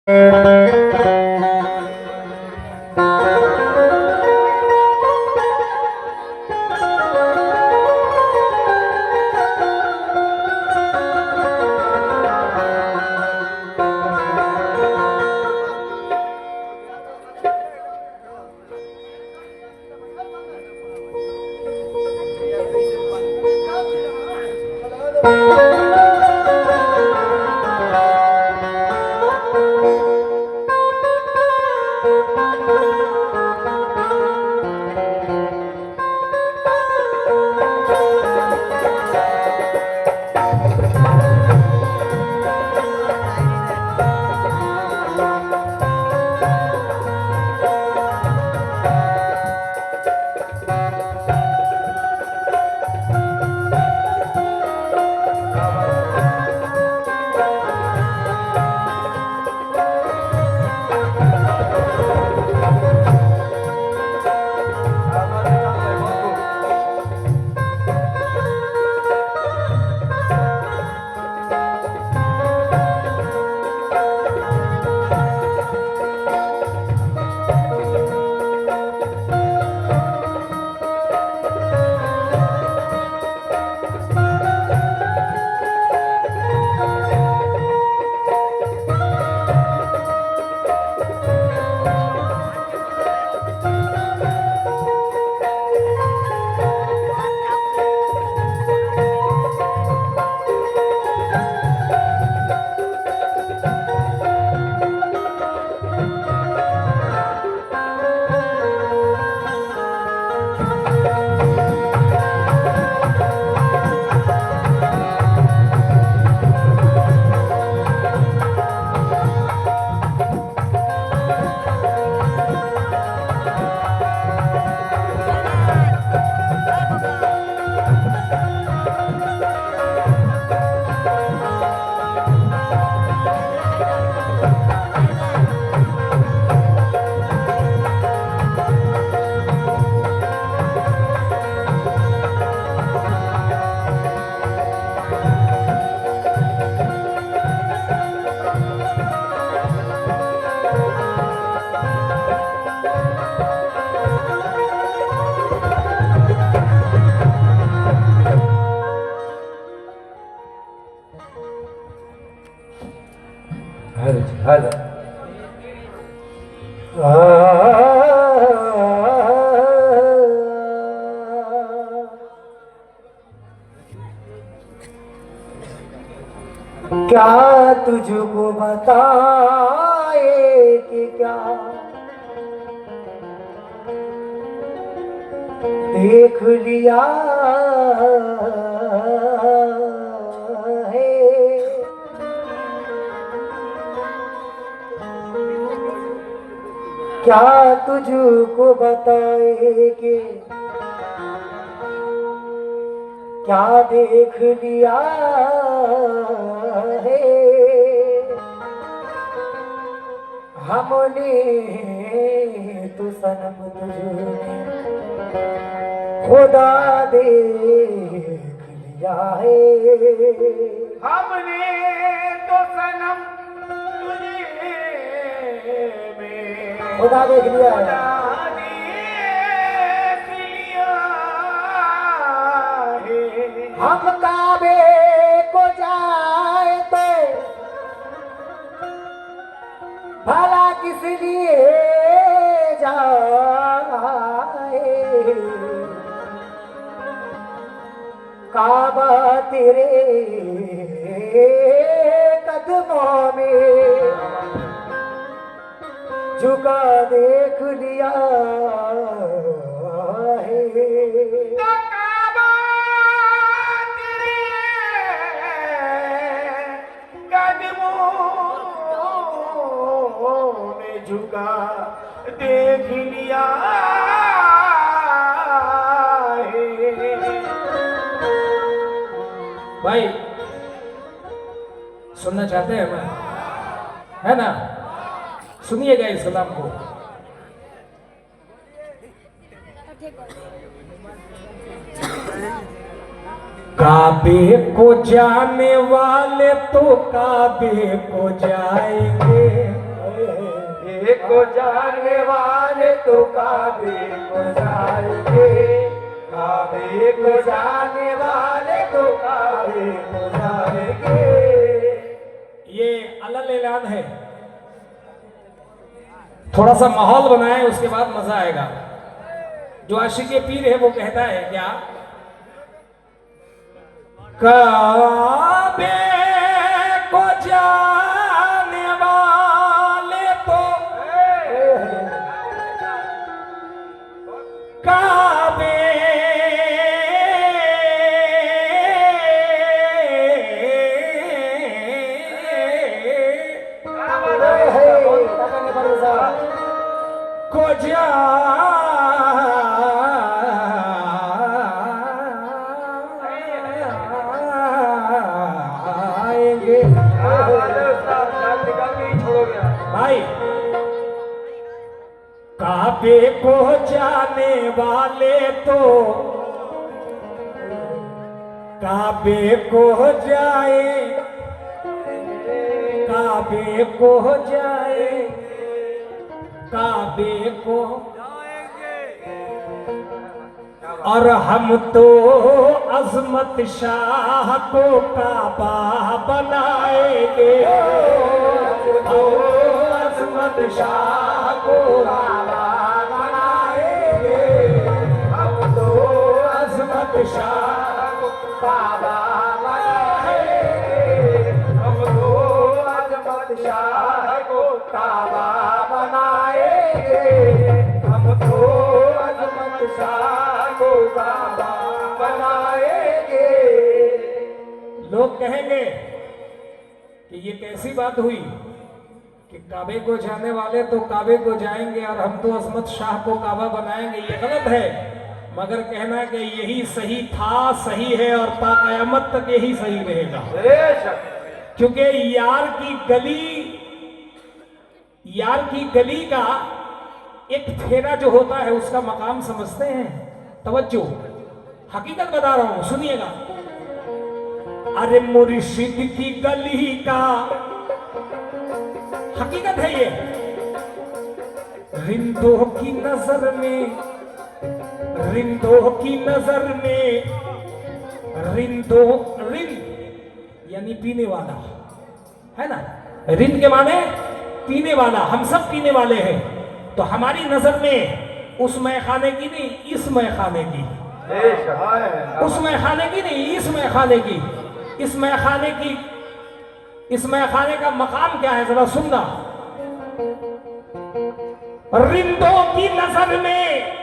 Hello क्या तुझको बताए कि क्या देख लिया है। क्या तुझको बताए कि क्या देख लिया है हमने तो सनम तुझने खुदा देख लिया है। हमने तो सनम तुझे खुदा देख लिया है। हम काबे को जाए तो भला किस लिए जाए। काबा तेरे कदमों में झुका देख लिया है। झुका देख लिया भाई सुनना चाहते हैं मैं, है ना? सुनिएगा इस कलाम को। काबे को जाने वाले तो काबे को जाएंगे। को जाने वाले तो काबे को जाएंगे, काबे को जाने वाले तो काबे को जाएंगे। ये अलग ऐलान है, थोड़ा सा माहौल बनाए उसके बाद मजा आएगा। जो आशिक़े पीर है वो कहता है क्या, काबे को जाने वाले तो काबे को जाएंगे। भाई काबे को जाने वाले तो काबे को जाए, काबे को जाए, काबे को, और हम तो अजमत शाह को काबा बनाएंगे, तो अजमत शाह को काबा बनाएंगे, हम तो अजमत शाह को काबा बनाएंगे, हम तो अजमत शाह को काबा बनाएंगे, हम तो अजमत शाह को काबा बनाएंगे। लोग कहेंगे कि ये कैसी बात हुई कि काबे को जाने वाले तो काबे को जाएंगे और हम तो अजमत शाह को काबा बनाएंगे। ये गलत है, मगर कहना कि यही सही था, सही है और क़यामत तक यही सही रहेगा। क्योंकि यार की गली का एक फेरा जो होता है उसका मकाम समझते हैं। तवज्जो, हकीकत बता रहा हूं, सुनिएगा। अरे मुर्शिद की गली का हकीकत है ये, रिंदों की नजर में, रिंदों की नजर में, रिंद यानी पीने वाला है ना, रिंद के माने पीने वाला, हम सब पीने वाले हैं। तो हमारी नजर में उस मैखाने की नहीं, इस मैखाने की, उस मैखाने की नहीं, इस मैखाने की, इस मैखाने की, इस मैखाने का मकाम क्या है जरा सुनना। रिंदों की नजर में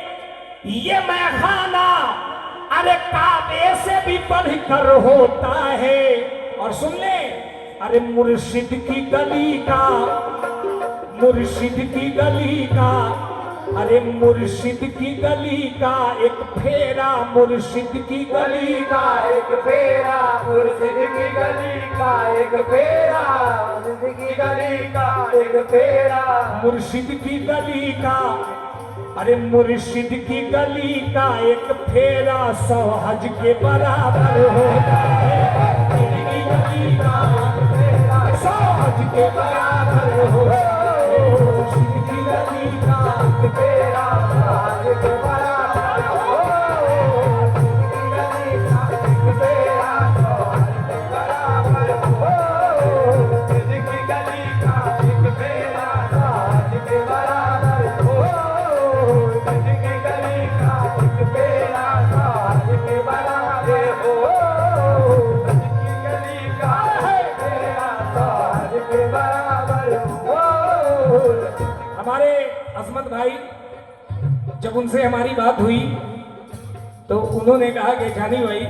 ये मैखाना अरे काबे से भी बढ़कर होता है। और सुन ले, अरे मुर्शिद की गली का, मुर्शिद की गली का, अरे मुर्शिद की गली का एक फेरा, मुर्शिद की गली का एक फेरा, मुर्शिद की गली का एक फेरा, मुर्शिद की गली का एक फेरा, मुर्शिद की गली का, अरे मुर्शिद की गली का एक फेरा 100 हज के बराबर होता है। मुर्शिद की गली का एक फेरा 100 हज के बराबर होता है। मुर्शिद की गली का एक फेरा 100 हज के बराबर होता है। मुर्शिद की गली का एक फेरा 100 हज के बराबर हो, मुर्शिद की गली का एक फेरा 100 हज के बराबर हो, मुर्शिद की गली का एक फेरा 100 हज के बराबर हो। हमारे अजमत भाई, जब उनसे हमारी बात हुई तो उन्होंने कहा कि जानी भाई,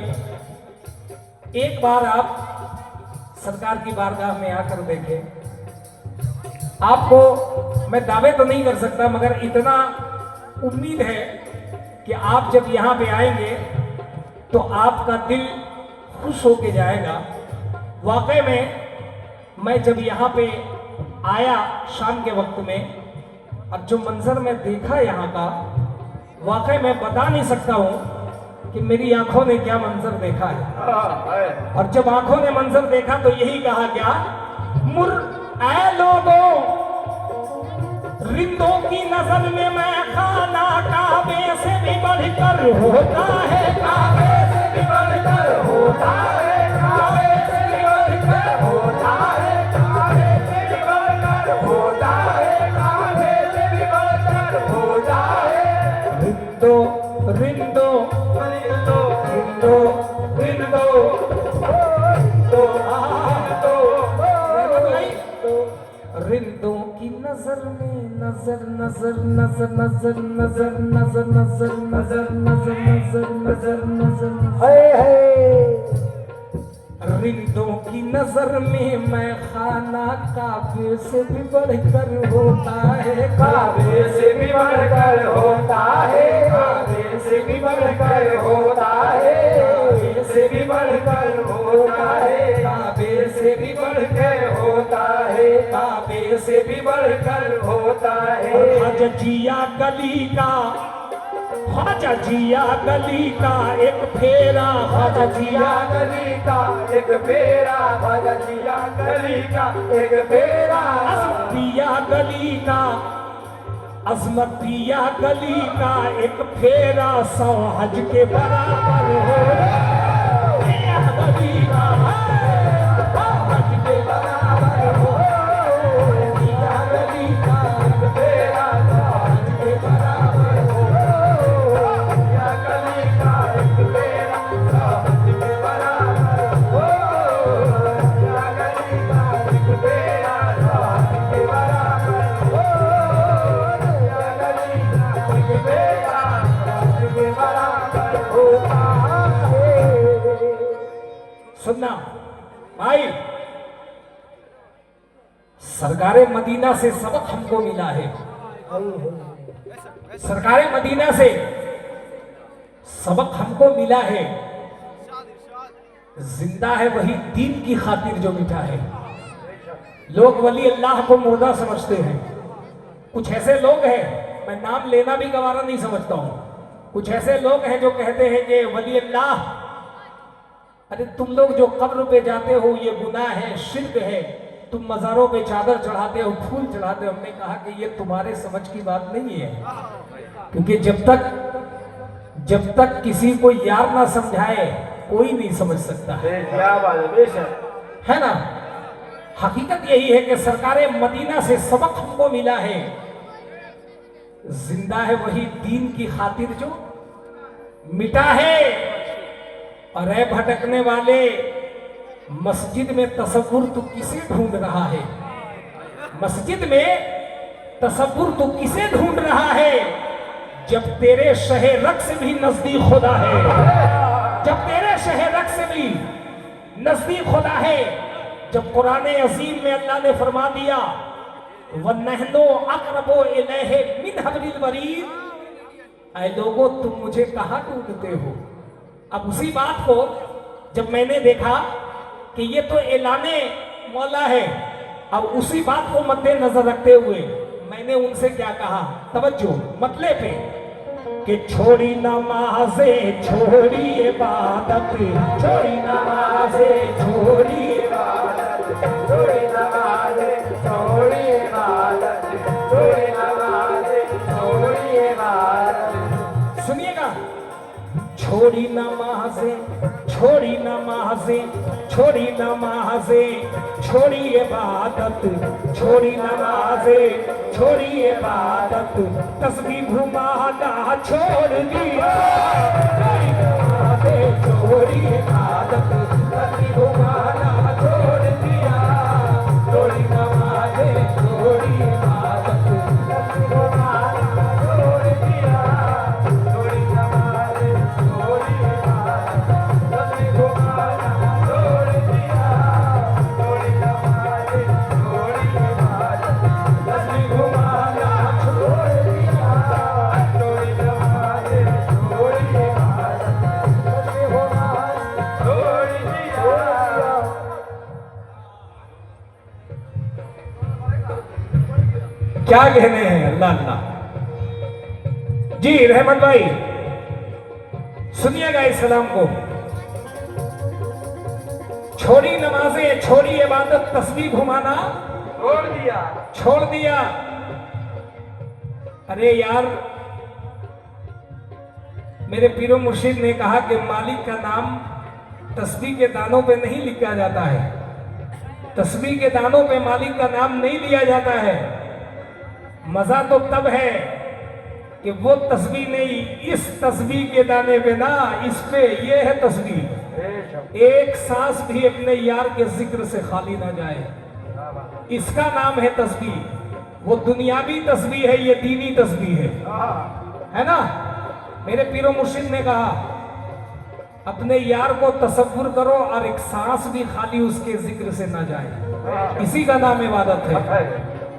एक बार आप सरकार की बारगाह में आकर देखें। आपको मैं दावे तो नहीं कर सकता, मगर इतना उम्मीद है कि आप जब यहाँ पे आएंगे तो आपका दिल खुश होके जाएगा। वाकई में मैं जब यहाँ पे आया शाम के वक्त में, अब जो मंजर मैं देखा यहाँ का, वाकई मैं बता नहीं सकता हूँ कि मेरी आंखों ने क्या मंजर देखा है। और जब आंखों ने मंजर देखा तो यही कहा क्या, मुर ऐ लोगों की नजर में मैं खाना काबे से भी बढ़कर होता है, काबे से भी बढ़कर होता है, काबे से भी बढ़कर होता है, काबे से भी बढ़कर होता है, काबे से भी बढ़कर होता है। रिंदो रिंदो रिंदो रिंदो रिंदो रिंदो रिंदों की नजर में नजर नजर नजर नजर नजर नजर नजर नजर नजर नजर नजर नजर हाय हाय रिंदों की नजर में मैं खाना काबे से भी बढ़कर होता है, काबे से भी बढ़कर होता है, काबे से भी बढ़कर होता है, काबे से भी बढ़कर होता है, काबे से भी बढ़कर होता है, काबे से भी बढ़कर होता है। ख्वाजा जिया गली का, ख्वाजा जिया गली का एक फेरा, ख्वाजा जिया गली का एक फेरा, ख्वाजा जिया गली का एक फेरा, पिया गली का अजमत पिया गली का एक फेरा 100 हज के बराबर हो, पिया गली का हज के बराबर हो, पिया गली का एक फेरा 100 हज के बराबर हो, पिया गली का एक फेरा 100 हज के बराबर हो, पिया गली का एक फेरा 100 हज के बराबर हो, पिया गली का एक फेरा 100 हज के बराबर होता है। सुनना भाई, सरकारे मदीना से सबक हमको मिला है, सरकारे मदीना से सबक हमको मिला है, जिंदा है वही दीन की खातिर जो मिटा है। लोग वली अल्लाह को मुर्दा समझते हैं, कुछ ऐसे लोग हैं, मैं नाम लेना भी गवारा नहीं समझता हूं, कुछ ऐसे लोग हैं जो कहते हैं कि वली अल्लाह, अरे तुम लोग जो कब्र पे जाते हो ये गुनाह है, शिर्क है, तुम मज़ारों पे चादर चढ़ाते हो, फूल चढ़ाते हो। हमने कहा कि ये तुम्हारे समझ की बात नहीं है, क्योंकि जब तक किसी को यार ना समझाए कोई नहीं समझ सकता है, क्या बात है, बेशक है ना। हकीकत यही है कि सरकारे मदीना से सबक हमको मिला है, जिंदा है वही दीन की खातिर जो मिटा है। और ऐ भटकने वाले, मस्जिद में तसव्वुर तू किसे ढूंढ रहा है, मस्जिद में तसव्वुर तू किसे ढूंढ रहा है, जब तेरे शहे रक्स भी नजदीक खुदा है, जब तेरे शहे रक्स भी नजदीक खुदा है। जब कुरान अजीम में अल्लाह ने फरमा दिया वन्नहनु अक़रबु इलैहि मिन हब्लिल वरीद, ऐ लोगों तुम मुझे कहाँ ढूंढते हो। अब उसी बात को जब मैंने देखा कि ये तो ऐलाने मौला है, अब उसी बात को मद्देनजर रखते हुए मैंने उनसे क्या कहा, तवज्जो मतले पे, कि छोड़ी नमाज़े छोड़ी इबादत, छोड़ी नमाज़े छोड़ी इबादत, छोड़ी नमाज़े छोड़ी इबादत, छोड़ी नमाज़े छोड़ी इबादत। सुनिएगा, छोड़ी नमाज़े छोड़ी नमाज़े छोड़ी नमाज़े छोड़ी इबादत, छोड़ी नमाज़े छोड़ी इबादत, तस्बीह घुमाना छोड़ दिया, छोड़ी नमाज़े छोड़ी इबादत, तस्बीह घुमाना छोड़ दिया, छोड़ी नमाज़े छोड़ी इबादत, तस्बीह घुमाना छोड़ दिया, छोड़ी नमाज़े छोड़ी इबादत, तस्बीह घुमाना छोड़ दिया, छोड़ी नमाज़े छोड़ी इबादत, तस्बीह घुमाना छोड़ दिया, छोड़ी नमाज़े छोड़ी इबादत, तस्बीह घुमाना छोड़ दिया। क्या कहने हैं, अल्लाह अल्लाह। जी रहमत भाई सुनिएगा इस सलाम को, छोड़ी नमाजें छोड़ी इबादत, तस्बीह घुमाना छोड़ दिया, छोड़ दिया। अरे यार, मेरे पीरो मुर्शिद ने कहा कि मालिक का नाम तस्बीह के दानों पे नहीं लिखा जाता है, तस्बीह के दानों पे मालिक का नाम नहीं लिया जाता है। मजा तो तब है कि वो तस्बीह नहीं, इस तस्बीह के दाने पे ना, इस पे ये है तस्बीह। एक सांस भी अपने यार के जिक्र से खाली ना जाए, इसका नाम है तस्बीह। वो दुनियावी तस्बीह है, ये दीनी तस्बीह है ना। मेरे पीरो मुर्शिद ने कहा अपने यार को तसव्वुर करो और एक सांस भी खाली उसके जिक्र से ना जाए, इसी का नाम इबादत है।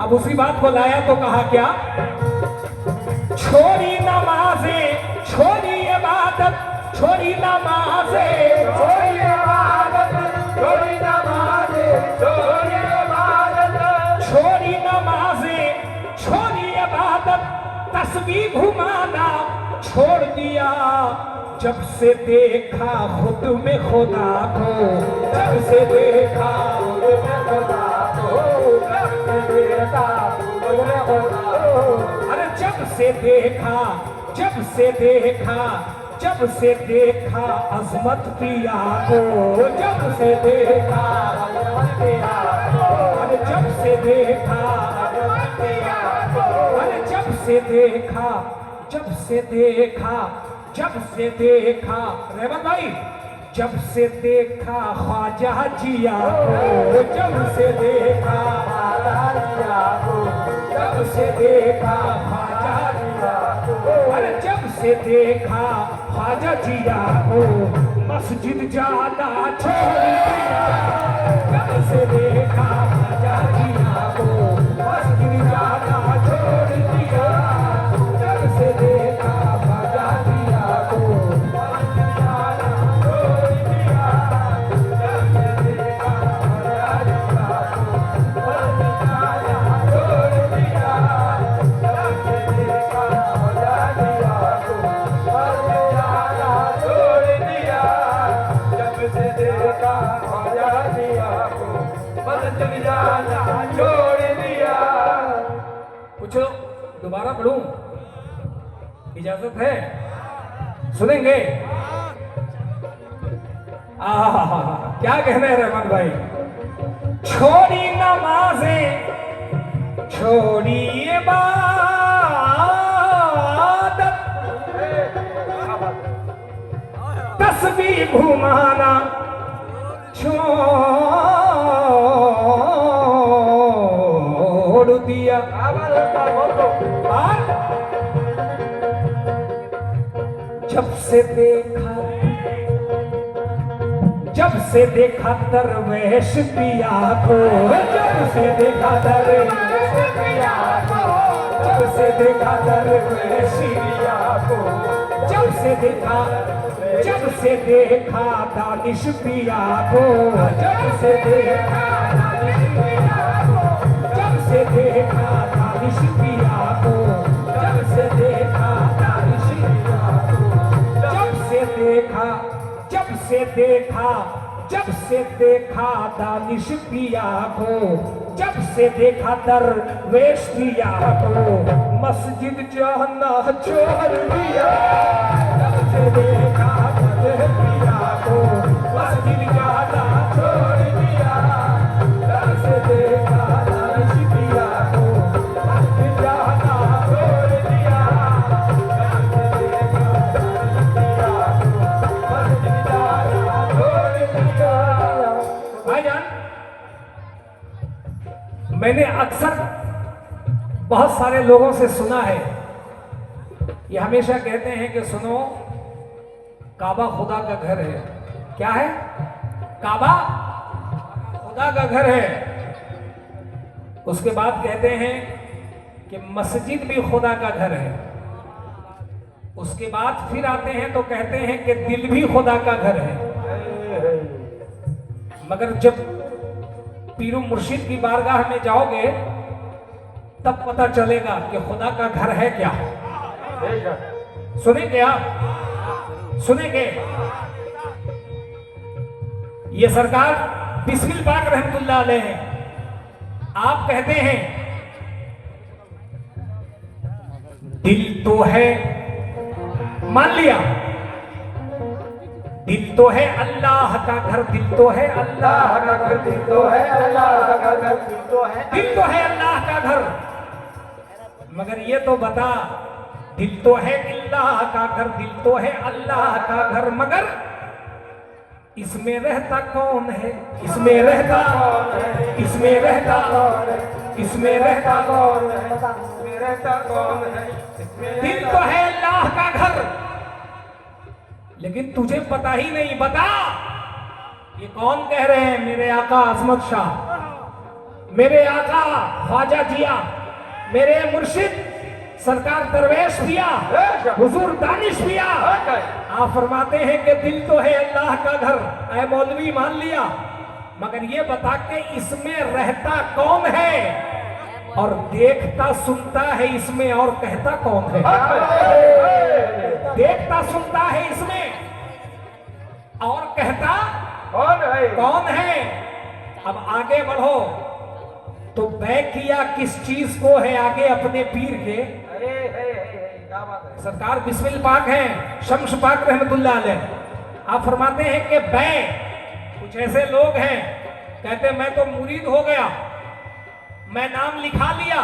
अब उसी बात को लाया तो कहा क्या, छोड़ी नमाजे छोड़ी इबादत, छोड़ी नमाजे छोड़ी इबादत, छोड़ी नमाज़े, छोड़ी इबादत, छोड़ी नमाजे छोड़ी इबादत, तस्बीह घुमाना छोड़ दिया। जब से देखा खुद में खुदा को, जब से देखा खुद में खुदा को, जब से देखा खुद में खुदा को, अरे जब से देखा, जब से देखा, जब से देखा अजमत पिया को, जब से देखा अजमत पिया को, अरे जब से देखा, अजमत पिया को, अरे जब से देखा, जब से देखा, जब से देखा, रहमत भाई, जब से देखा ख्वाजा जिया को, जब से देखा ख्वाजा जिया को, जब से देखा ख्वाजा जिया को, अरे जब से देखा ख्वाजा जिया को, मस्जिद जाना छोड़ दिया। जब से देखा ख्वाजा जिया को, मस्जिद जाना छोड़ दिया। जब से देखा ख्वाजा जिया को, मस्जिद जाना छोड़ दिया। जब से देखा ख्वाजा जिया को, मस्जिद जाना छोड़ दिया। जब से देखा ख्वाजा जिया को, मस्जिद जाना छोड़ दिया। जब से देखा ख्वाजा जिया को, मस्जिद जाना छोड़ दिया। पूछो, दोबारा पढ़ूं? इजाजत है? सुनेंगे? क्या कहना है रहमान भाई? छोड़ी नमाजे छोड़ी इबादत, तस्बीह घुमाना छोड़ दिया। और जब से देखा, जब से देखा दरवेश पिया को, जब से देखा दरवेश पिया को, जब से देखा दरवेश पिया को, जब से देखा, जब से देखा दानिश पिया को, जब से देखा दानिश पिया को, जब से देखा दानिश पिया को, जब से देखा दानिश पिया को, जब से देखा, जब से देखा, जब से देखा दानिश पिया को, जब से देखा दरवेश पिया को, मस्जिद जाना छोड़ दिया। जब से देखा दरवेश पिया को, मस्जिद जाना छोड़ दिया। जब से देखा दानिश पिया को, मस्जिद जाना छोड़ दिया। जब से देखा दानिश पिया को, मस्जिद जाना छोड़ दिया। भाईजान, मैंने अक्सर बहुत सारे लोगों से सुना है, ये हमेशा कहते हैं कि सुनो, काबा खुदा का घर है। क्या है? काबा खुदा का घर है। उसके बाद कहते हैं कि मस्जिद भी खुदा का घर है। उसके बाद फिर आते हैं तो कहते हैं कि दिल भी खुदा का घर है। मगर जब पीरू मुर्शिद की बारगाह में जाओगे तब पता चलेगा कि खुदा का घर है क्या। सुनेंगे आप? सुनेंगे? ये सरकार बिस्मिल पाक रहमतुल्लाह अलैह हैं। आप कहते हैं दिल तो है, मान लिया दिल तो है अल्लाह का घर, दिल तो है अल्लाह का घर, दिल तो है अल्लाह का घर, दिल तो है अल्लाह का घर, मगर ये तो बता, दिल तो है अल्लाह का घर, दिल तो है अल्लाह का घर, मगर इसमें रहता कौन है? इसमें रहता, इसमें रहता, इसमें रहता कौन है? इसमें रहता कौन है? दिल तो है अल्लाह का घर, लेकिन तुझे पता ही नहीं। बता, ये कौन कह रहे हैं? मेरे आका अजमत शाह, मेरे आका ख्वाजा जिया, मेरे मुर्शिद सरकार दरवेश पिया, हुजूर दानिश पिया। आप फरमाते हैं कि दिल तो है अल्लाह का घर। ऐ मौलवी, मान लिया, मगर ये बता के इसमें रहता कौन है और देखता सुनता है इसमें और कहता कौन है? देखता सुनता है इसमें और कहता कौन है? कौन है? अब आगे बढ़ो तो बै किया किस चीज को है? आगे अपने पीर के क्या बात है? सरकार बिस्मिल पाक हैं, शम्स पाक रहमतुल्लाह अलैह। आप फरमाते हैं कि बै, कुछ ऐसे लोग हैं कहते मैं तो मुरीद हो गया, मैं नाम लिखा लिया,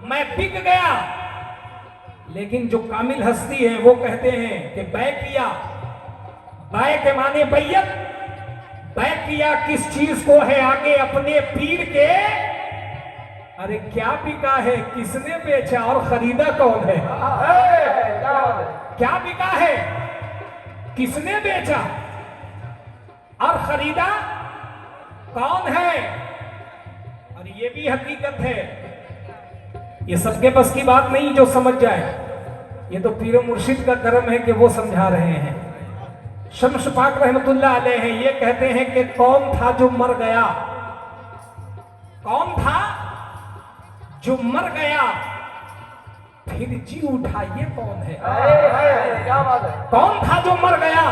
मैं बिक गया, लेकिन जो कामिल हस्ती है वो कहते हैं कि बै किया, बै के माने बैयत, बै किया किस चीज को है? आगे अपने पीर के। अरे क्या बिका है? किसने बेचा और खरीदा कौन है? क्या बात है? क्या बिका है? किसने बेचा और खरीदा कौन है? और ये भी हकीकत है, ये सबके बस की बात नहीं जो समझ जाए। ये तो पीर मुर्शिद का करम है कि वो समझा रहे हैं। शम्स पाक रहमतुल्लाह अलैह हैं, ये कहते हैं कि कौन था जो मर गया? कौन था जो मर गया फिर जी उठा? ये कौन है? क्या बात है? कौन था जो मर गया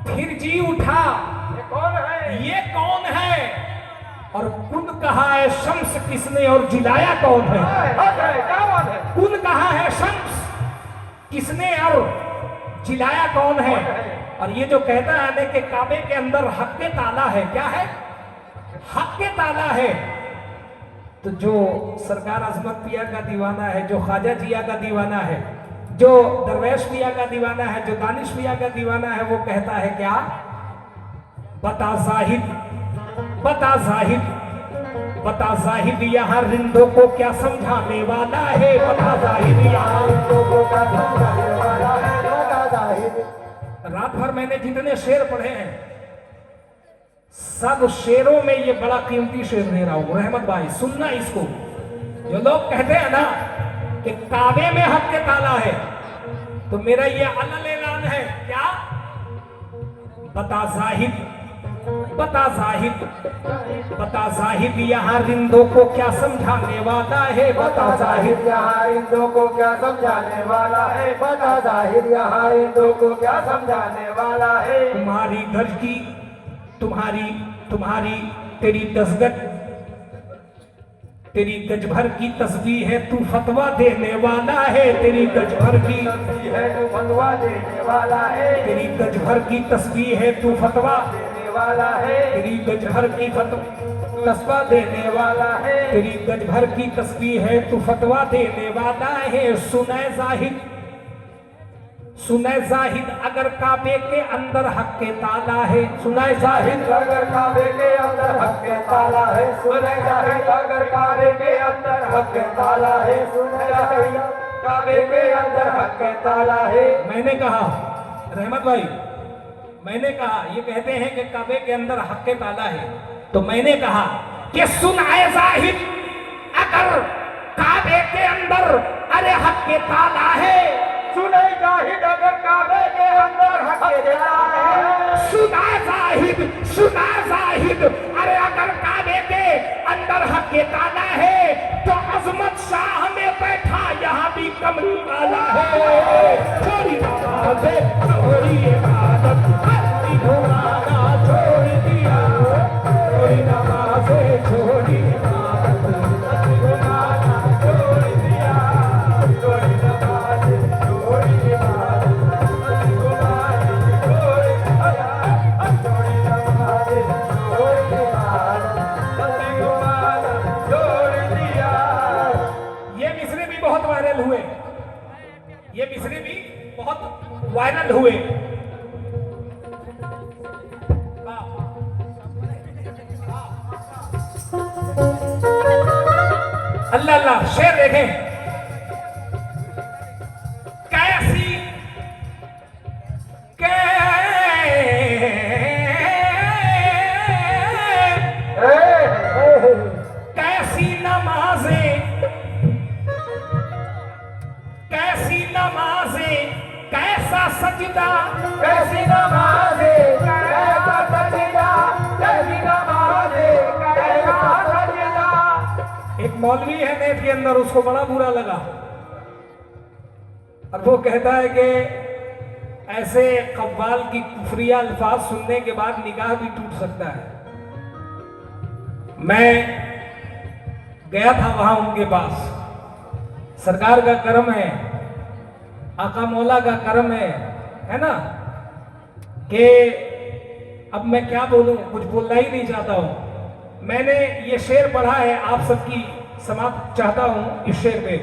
फिर जी उठा? ये कौन है? ये कौन है? और कुन कहा है शम्स किसने और जिलाया कौन है? क्या बात है? कुन कहा है शम्स किसने और जिलाया कौन है? और ये जो कहता है कि काबे के अंदर हक के ताला है, क्या है? हक के ताला है। तो जो सरकार अजमत पिया का दीवाना है, जो ख्वाजा जिया का दीवाना है, जो दरवेश पिया का दीवाना है, जो दानिश पिया का दीवाना है, वो कहता है क्या? बता जाहिद, बता जाहिद, बता जाहिद यहाँ रिंदों को क्या समझाने वाला है? बता जाहिद यहाँ रिंदों को क्या समझाने वाला है? बता जाहिद। रात भर मैंने जितने शेर पढ़े हैं सब शेरों में ये बड़ा कीमती शेर दे रहा हूं। रहमत भाई सुनना इसको। जो लोग कहते हैं ना कि काबे में हक के ताला है, तो मेरा ये अलल ऐलान है, क्या? बता जाहिद, बता जाहिद, बता जाहिद यहाँ रिंदों को क्या समझाने वाला है? बता जाहिद यहाँ इंदों को क्या समझाने वाला है? बता जाहिर यहाँ इंदों को क्या समझाने वाला है? तुम्हारी गज की, तुम्हारी तुम्हारी तेरी दसगज, तेरी गज भर की तस्बीह है, तू फतवा देने वाला है। तेरी गज भर की तस्बीह है, तू फतवा देने वाला है। तेरी गज भर की तस्बीह है, तू फतवा देने वाला है। तेरी गज भर की तस्बीह देने वाला है। तेरी गज भर की तस्बीह है, तू फतवा देने वाला है। सुने जाहिद, सुने जाहिद अगर काबे के अंदर हक के ताला है। सुने जाहिद अगर काबे के अंदर हक के ताला है। सुने जाहिद अगर काबे के अंदर हक के ताला है। सुने जाहिद काबे के अंदर हक के ताला है। मैंने कहा रहमत भाई, मैंने कहा ये कहते हैं कि काबे के अंदर हक के ताला है, तो मैंने कहा कि सुनाए जाहिद अगर काबे के अंदर अरे हक के ताला है। सुने जाहिद अगर काबे के अंदर हक के ताला है। सुना जाहिद, सुना जाहिद अरे अगर काबे के अंदर हक के ताला है तो अजमत शाह में बैठा यहाँ भी कमली वाला है। छोड़ी नमाज़, छोड़ी इबादत, हल्दी घुमाना छोड़ दिया। छोड़ी नमाज़, छोड़ी इबादत, हल्दी घुमाना छोड़ दिया। वायरल हुए, ये मिसरे भी बहुत वायरल हुए। अल्लाह अल्लाह, शेर देखें कैसी कैसी नमाजें, कैसी नमाजें, कैसा सजदा, कैसी नमाज़े कैसा सजदा, कैसी नमाज़े कैसा सजदा। एक मौलवी है नेट के अंदर, उसको बड़ा बुरा लगा और वो कहता है कि ऐसे कव्वाल की कुफरिया अल्फाज सुनने के बाद निगाह भी टूट सकता है। मैं गया था वहां उनके पास, सरकार का करम है, आका मौला का करम है ना, कि अब मैं क्या बोलूं, कुछ बोलना ही नहीं चाहता हूं। मैंने ये शेर पढ़ा है, आप सबकी समाप्त चाहता हूं इस शेर पे।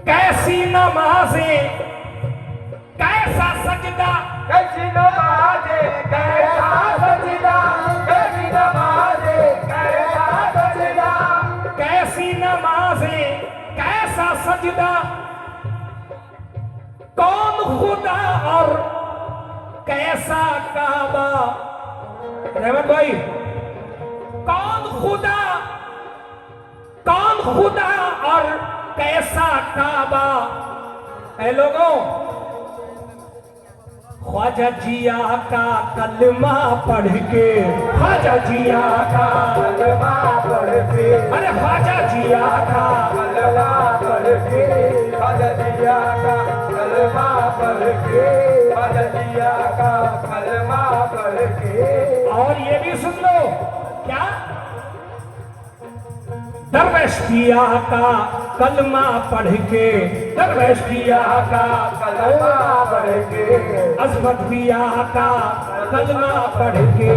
कैसी नमाजें कैसा सजदा, कैसी नमाज़े कैसा सजदा, कैसी नमाज़े कैसा सजदा। कैसी नमाजें कैसा सजदा, कौन खुदा और कैसा काबा। रहमत भाई, कौन खुदा और कैसा काबा। ऐ लोगों, ख्वाजा जिया का कलमा पढ़ के, ख्वाजा जिया का कलमा पढ़ के, अरे ख्वाजा जिया का कलमा पढ़ के, ख्वाजा का कलमा पढ़ के, ख्वाजा का कलमा पढ़ के। और ये भी सुन लो, क्या दरवेश पिया का कलमा पढ़ के, दरवेश पिया का कलमा पढ़ के, अजमत पिया का कलमा पढ़ के,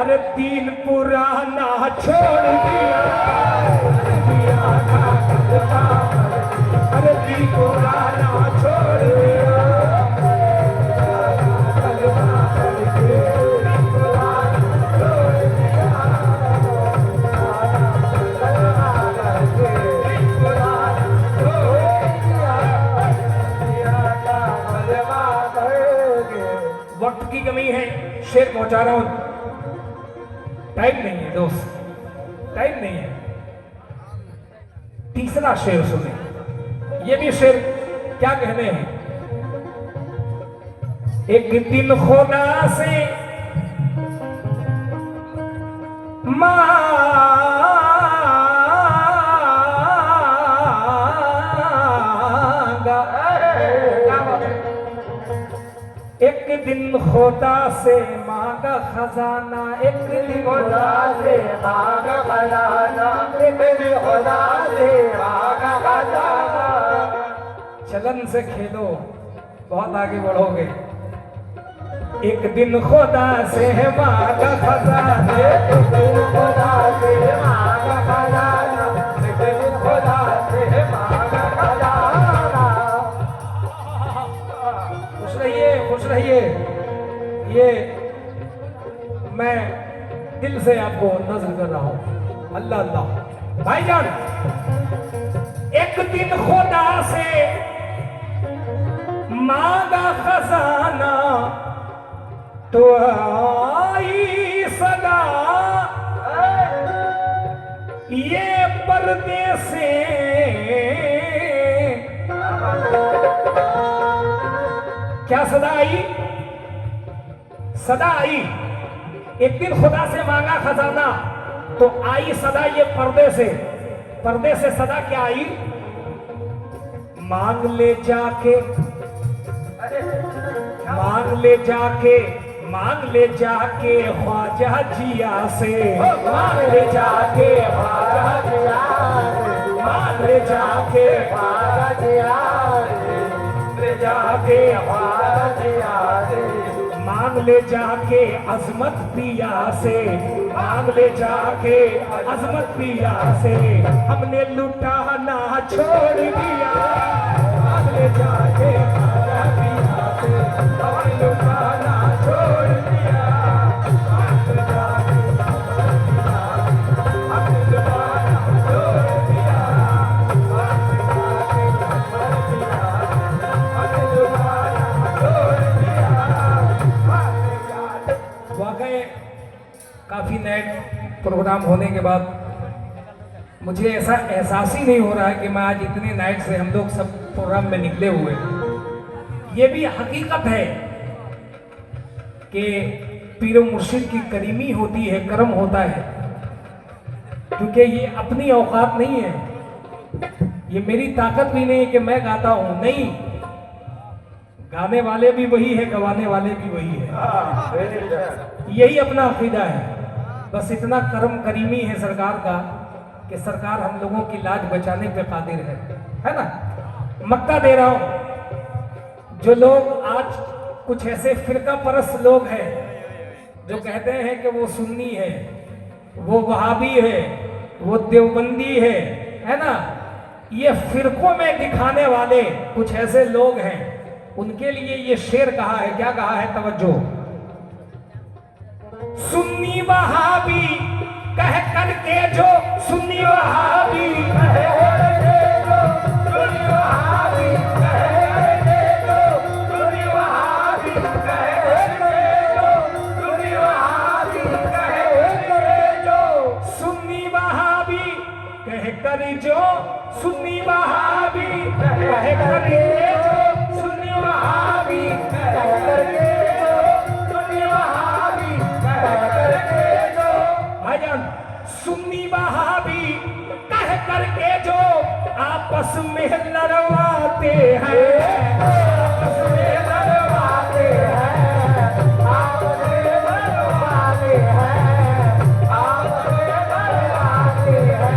अरे दीन पुराना छोड़ दिया, दिया का कलमा पढ़ के, अरे दीन पुराना छोड़ दिया, कलमा पढ़ के, वक्त की कमी है, शेर पहुंचा रहा हूं, टाइम नहीं है दोस्त, टाइम नहीं है। तीसरा शेर सुने, ये भी शेर क्या कहने हैं। एक दिन खुदा से मांगा, एक दिन खुदा से मांगा खजाना, एक दिन खुदा से मांगा खजाना, एक दिन खुदा से मांगा खजाना। चलन से खेलो, बहुत आगे बढ़ोगे। एक दिन खुदा से मांगा खजाना, एक दिन खुदा से मांगा खजाना, एक दिन खुदा से मांगा खजाना। खुश रहिए, खुश रहिए। ये मैं दिल से आपको नजर कर रहा हूं। अल्लाह अल्लाह। भाईजान, एक दिन खुदा से मांगा खजाना, तो आई सदा ये पर्दे से, क्या सदा आई, सदा आई। एक दिन खुदा से मांगा खजाना तो आई सदा ये पर्दे से, पर्दे से सदा क्या आई, मांग ले जाके, मांग ले जाके, मांग ले जाके ख्वाजा जिया से, मांग ले जाके ख्वाजा जिया से, मांग ले जाके ख्वाजा जिया से, ले जाके ख्वाजा जिया से, मांग मांग ले जाके अजमत पिया से, मांग ले जाके अजमत पिया से, हमने लुटाना छोड़ दिया। मांग ले जाके अजमत पिया से, हमने लुटाना छोड़ दिया। मांग ले जाके अजमत पिया से, हमने लुटाना छोड़ दिया। मांग ले जाके अजमत पिया से, हमने लुटाना छोड़ दिया। वाकई काफ़ी नए प्रोग्राम होने के बाद मुझे ऐसा एहसास ही नहीं हो रहा है कि मैं आज इतने नाइट से हम लोग सब प्रोग्राम में निकले हुए। ये भी हकीकत है कि पीर मुर्शिद की करीमी होती है, करम होता है, क्योंकि ये अपनी औकात नहीं है, ये मेरी ताकत भी नहीं है कि मैं गाता हूँ, नहीं, गाने वाले भी वही है, गवाने वाले भी वही है। यही अपना अकीदा है। बस इतना करम करीमी है सरकार का कि सरकार हम लोगों की लाज बचाने पे कादिर है ना। मक्का दे रहा हूं, जो लोग आज कुछ ऐसे फिरका परस्त लोग हैं जो कहते हैं कि वो सुन्नी है, वो वहाबी है, वो देवबंदी है ना, ये फिरकों में दिखाने वाले कुछ ऐसे लोग हैं, उनके लिए ये शेर कहा है। क्या कहा है, तवज्जो। सुन्नी वहाबी कह करके जो, सुन्नी वहाबी कह करके जो, सुन्नी वहाबी कह करके जो, सुन्नी वहाबी कह करके जो, सुन्नी वहाबी कह करके जो, सुन्नी वहाबी कह कर जो, सुन्नी वहाबी कह करके जो, सुन्नी वहाबी कह करके जो, सुन्नी वहाबी कह करके जो, भाईजान सुन्नी वहाबी कह करके जो आपस में लड़वाते हैं, आपस में लड़वाते हैं, आपस में लड़वाते हैं, आपस में लड़वाते हैं,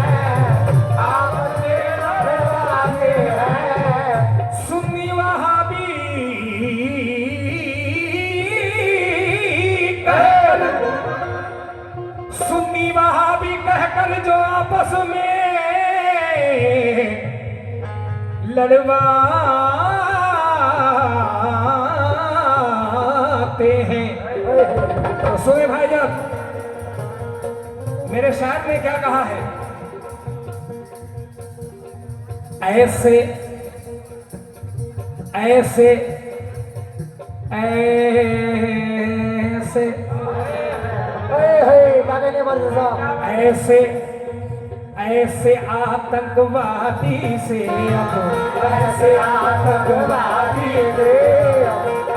आपस में लड़वाते हैं। सुन्नी वहाबी सुन्नी वहाबी कहकर जो आपस में लड़वाते हैं। तो सुने भाईजान, मेरे शायर ने क्या कहा है, ऐसे ऐसे ऐसे ऐसे ऐसे आतंकवादी से ऐसे आतंकवादी से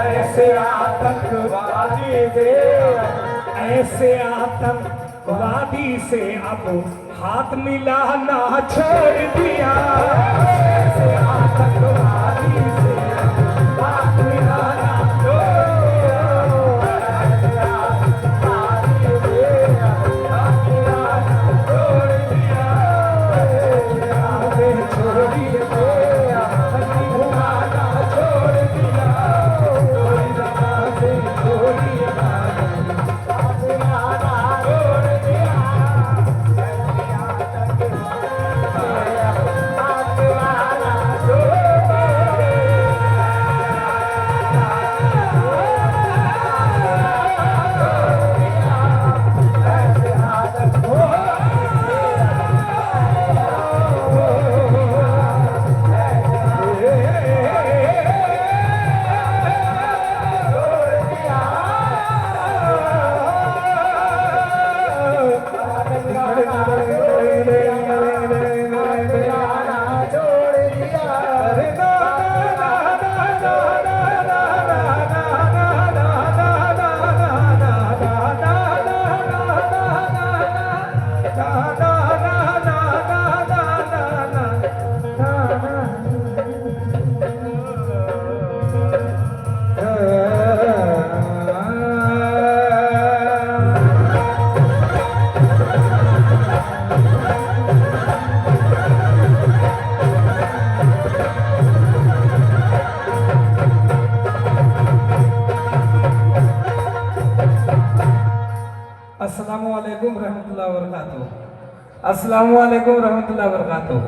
ऐसे आतंकवादी से ऐसे आतंकवादी से अब हाथ मिलाना छोड़ दिया। ऐसे आतंकवादी से हाथ मिलाना छोड़ दिया। अस्सलामु अलैकुम रहमतुल्लाहि व बरकातुहू। अस्सलामु अलैकुम रहमतुल्लाहि व बरकातुहू।